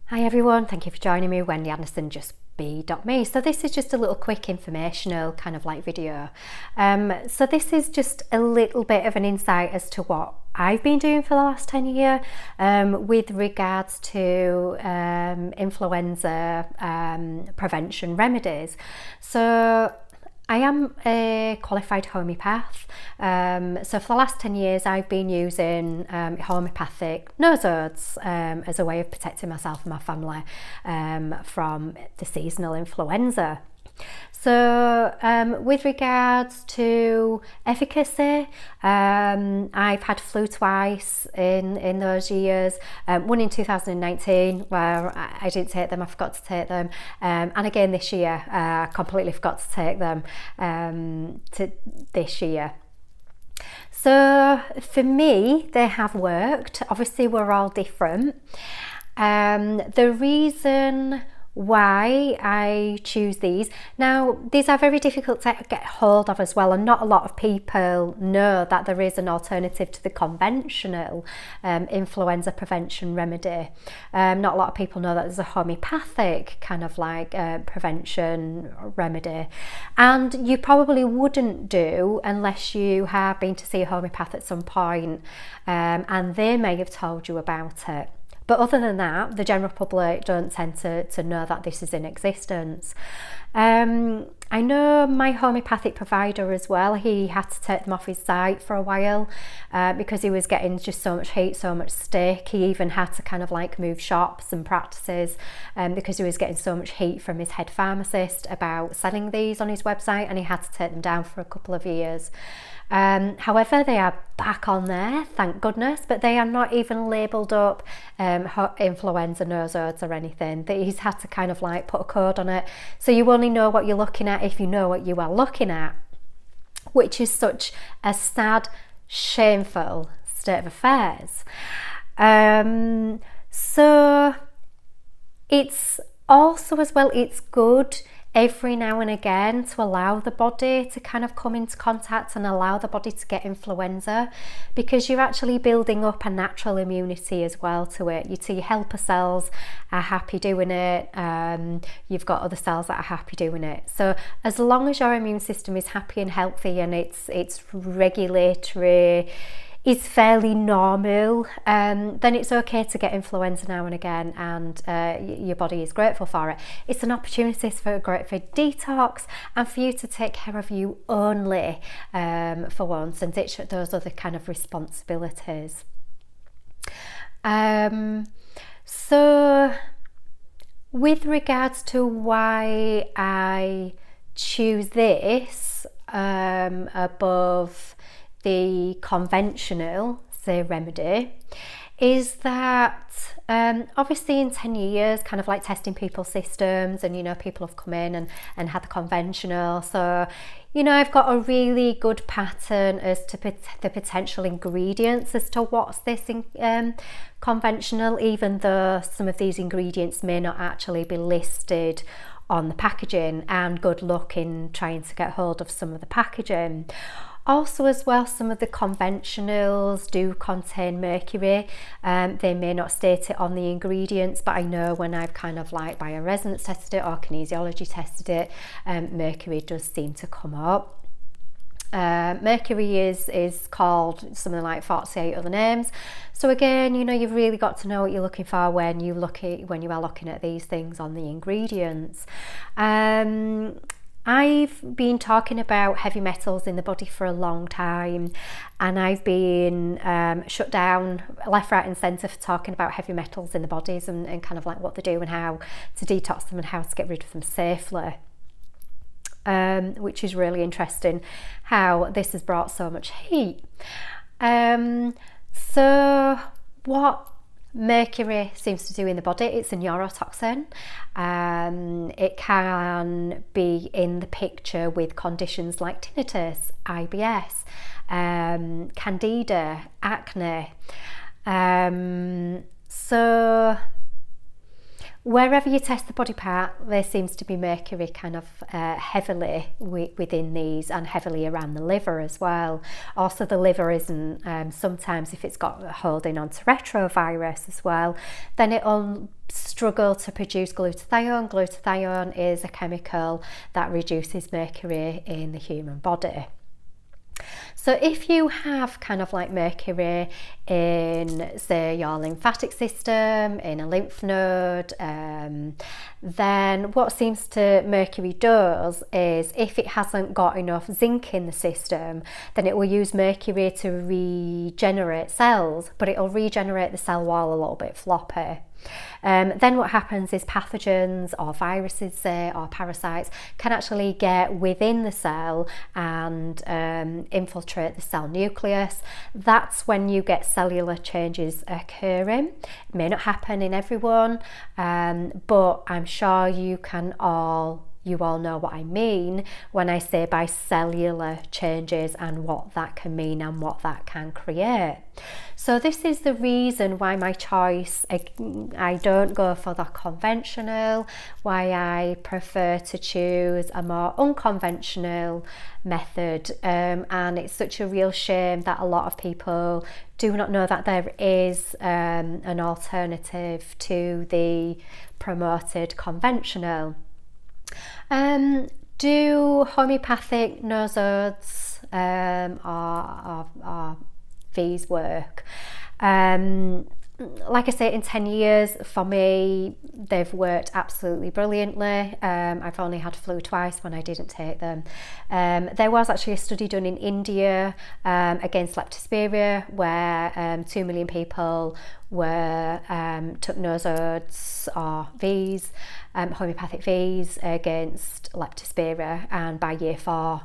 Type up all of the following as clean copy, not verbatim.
Hi everyone, thank you for joining me, Wendy Anderson, just be.me. So this is just a little quick informational kind of like video. So this is just a little bit of an insight as to what I've been doing for the last 10 years with regards to influenza prevention remedies. So I am a qualified homeopath, so for the last 10 years I've been using homeopathic nosodes as a way of protecting myself and my family from the seasonal influenza. So with regards to efficacy, I've had flu twice in those years, one in 2019 where I didn't take them, I forgot to take them, and again this year I completely forgot to take them this year. So for me they have worked. Obviously we're all different. The reason why I choose these. Now, these are very difficult to get hold of as well, and not a lot of people know that there is an alternative to the conventional influenza prevention remedy. Not a lot of people know that there's a homeopathic kind of like prevention remedy, and you probably wouldn't do unless you have been to see a homeopath at some point, and they may have told you about it. But other than that, the general public don't tend to know that this is in existence. I know my homeopathic provider as well, he had to take them off his site for a while because he was getting just so much heat, so much stick. He even had to kind of like move shops and practices because he was getting so much heat from his head pharmacist about selling these on his website, and he had to take them down for a couple of years. However, they are back on there, thank goodness, but they are not even labelled up influenza nosodes or anything. He's had to kind of like put a code on it, so you only know what you're looking at if you know what you are looking at, which is such a sad, shameful state of affairs. So it's also as well, it's good every now and again to allow the body to kind of come into contact and allow the body to get influenza, because you're actually building up a natural immunity as well to it. Your helper cells are happy doing it, you've got other cells that are happy doing it. So as long as your immune system is happy and healthy and its regulatory is fairly normal, then it's okay to get influenza now and again, and your body is grateful for it. It's an opportunity for detox and for you to take care of you only for once, and ditch those other kind of responsibilities. So with regards to why I choose this above the conventional, say, remedy, is that obviously in 10 years kind of like testing people's systems, and people have come in and had the conventional, so I've got a really good pattern as to the potential ingredients as to what's this in conventional, even though some of these ingredients may not actually be listed on the packaging, and good luck in trying to get hold of some of the packaging. Also as well, some of the conventionals do contain mercury. They may not state it on the ingredients, but I know when I've kind of like bioresonance tested it or kinesiology tested it, mercury does seem to come up. Mercury is called something like 48 other names. So again, you've really got to know what you're looking for when you are looking at these things on the ingredients. I've been talking about heavy metals in the body for a long time, and I've been shut down left, right and centre for talking about heavy metals in the bodies and kind of like what they do and how to detox them and how to get rid of them safely. Which is really interesting how this has brought so much heat. So what mercury seems to do in the body, it's a neurotoxin. It can be in the picture with conditions like tinnitus, IBS, candida, acne. So wherever you test the body part, there seems to be mercury kind of heavily within these, and heavily around the liver as well. Also the liver isn't, sometimes if it's got holding on to retrovirus as well, then it'll struggle to produce glutathione. Glutathione is a chemical that reduces mercury in the human body. So if you have kind of like mercury in, say, your lymphatic system, in a lymph node, then what seems to mercury does is, if it hasn't got enough zinc in the system, then it will use mercury to regenerate cells, but it'll regenerate the cell wall a little bit floppy. Then what happens is pathogens or viruses, say, or parasites can actually get within the cell and infiltrate the cell nucleus. That's when you get cellular changes occurring. It may not happen in everyone, but I'm sure you all know what I mean when I say by cellular changes and what that can mean and what that can create. So this is the reason why my choice, I don't go for the conventional, why I prefer to choose a more unconventional method, and it's such a real shame that a lot of people do not know that there is an alternative to the promoted conventional. Do homeopathic nosodes or V's work? Like I say, in 10 years, for me, they've worked absolutely brilliantly. I've only had flu twice when I didn't take them. There was actually a study done in India against leptospira, where 2 million people took nosodes or V's, homeopathic V's against leptospira, and by year 4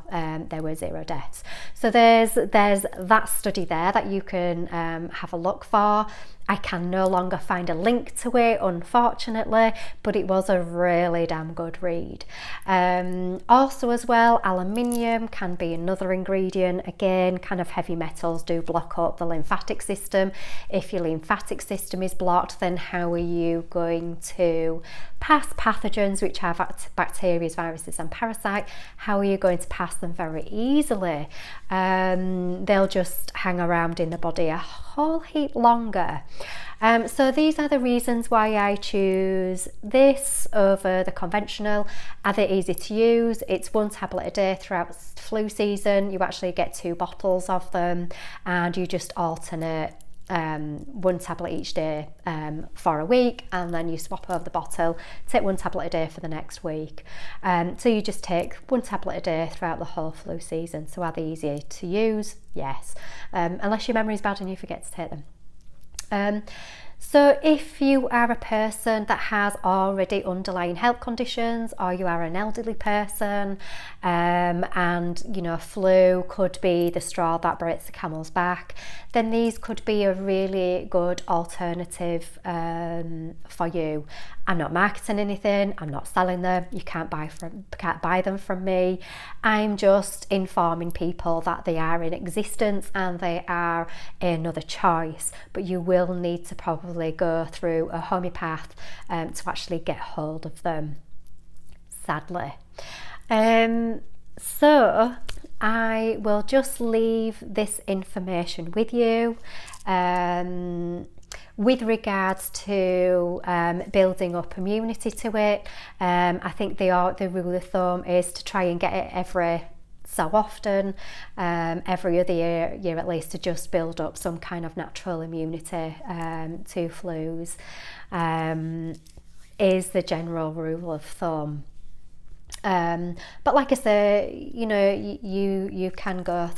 there were 0 deaths. So there's that study there that you can have a look for. I can no longer find a link to it, unfortunately, but it was a really damn good read. Also as well, aluminium can be another ingredient. Again, kind of heavy metals do block up the lymphatic system. If your lymphatic system is blocked, then how are you going to pass pathogens, which are bacteria, viruses and parasites? How are you going to pass them? Very easily. They'll just hang around in the body a whole heap longer. So these are the reasons why I choose this over the conventional. Are they easy to use? It's 1 tablet a day throughout flu season. You actually get 2 bottles of them, and you just alternate 1 tablet each day for a week, and then you swap over the bottle, take 1 tablet a day for the next week. So you just take 1 tablet a day throughout the whole flu season. So are they easy to use? Yes, unless your memory is bad and you forget to take them. So if you are a person that has already underlying health conditions, or you are an elderly person, and you know, flu could be the straw that breaks the camel's back, then these could be a really good alternative for you. I'm not marketing anything, I'm not selling them, you can't buy them from me. I'm just informing people that they are in existence and they are another choice, but you will need to probably go through a homeopath to actually get hold of them, sadly. So I will just leave this information with you with regards to building up immunity to it. I think the rule of thumb is to try and get it every so often, every other year at least, to just build up some kind of natural immunity to flus, is the general rule of thumb. But like I say, you know, you can go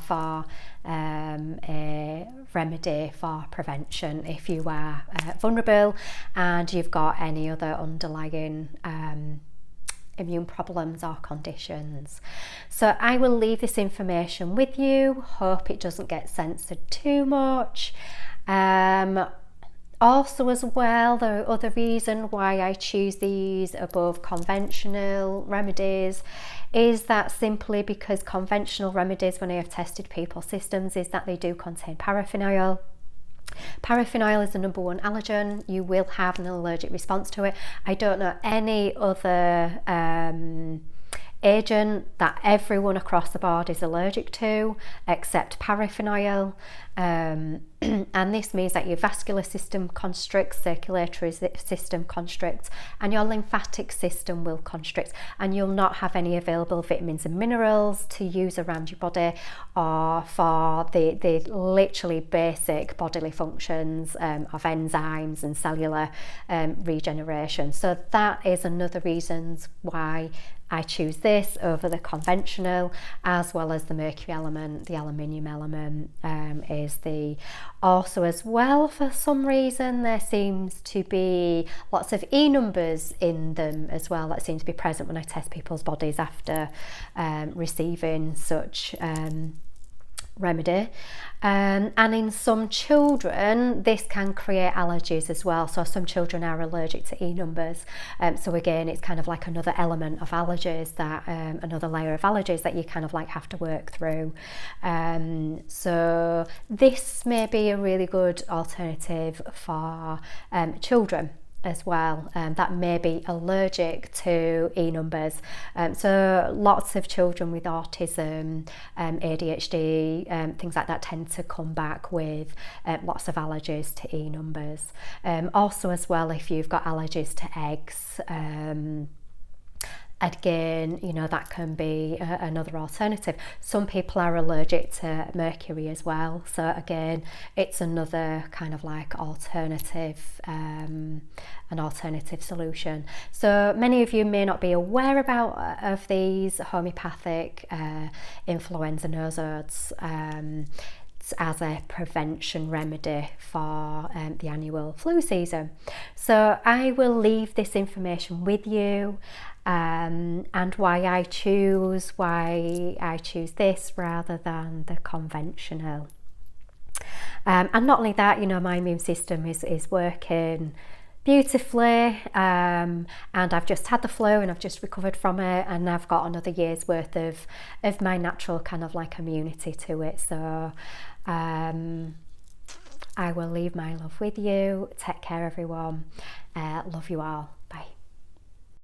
for a remedy for prevention if you are vulnerable and you've got any other underlying immune problems or conditions. So I will leave this information with you. Hope it doesn't get censored too much. Also as well, the other reason why I choose these above conventional remedies is that simply because conventional remedies, when I have tested people's systems, is that they do contain paraffiniol. Paraffiniol is the #1 allergen. You will have an allergic response to it. I don't know any other agent that everyone across the board is allergic to except paraffiniol. And this means that your vascular system constricts, circulatory system constricts, and your lymphatic system will constrict, and you'll not have any available vitamins and minerals to use around your body or for the literally basic bodily functions of enzymes and cellular regeneration. So that is another reason why I choose this over the conventional, as well as the mercury element. The aluminium element is the also as well, for some reason there seems to be lots of E numbers in them as well that seem to be present when I test people's bodies after receiving such remedy. And in some children this can create allergies as well, so some children are allergic to E numbers, so again it's kind of like another element of allergies that another layer of allergies that you kind of like have to work through. So this may be a really good alternative for children as well, that may be allergic to E numbers. So lots of children with autism, ADHD, things like that tend to come back with lots of allergies to E numbers. Also as well, if you've got allergies to eggs, again, you know, that can be another alternative. Some people are allergic to mercury as well, so again it's another kind of like alternative, an alternative solution. So many of you may not be aware of these homeopathic influenza nosodes as a prevention remedy for the annual flu season. So I will leave this information with you, and why I choose this rather than the conventional. And not only that, you know, my immune system is working beautifully, and I've just had the flu and I've just recovered from it, and I've got another year's worth of my natural kind of like immunity to it. So I will leave my love with you. Take care, everyone. Love you all. Bye.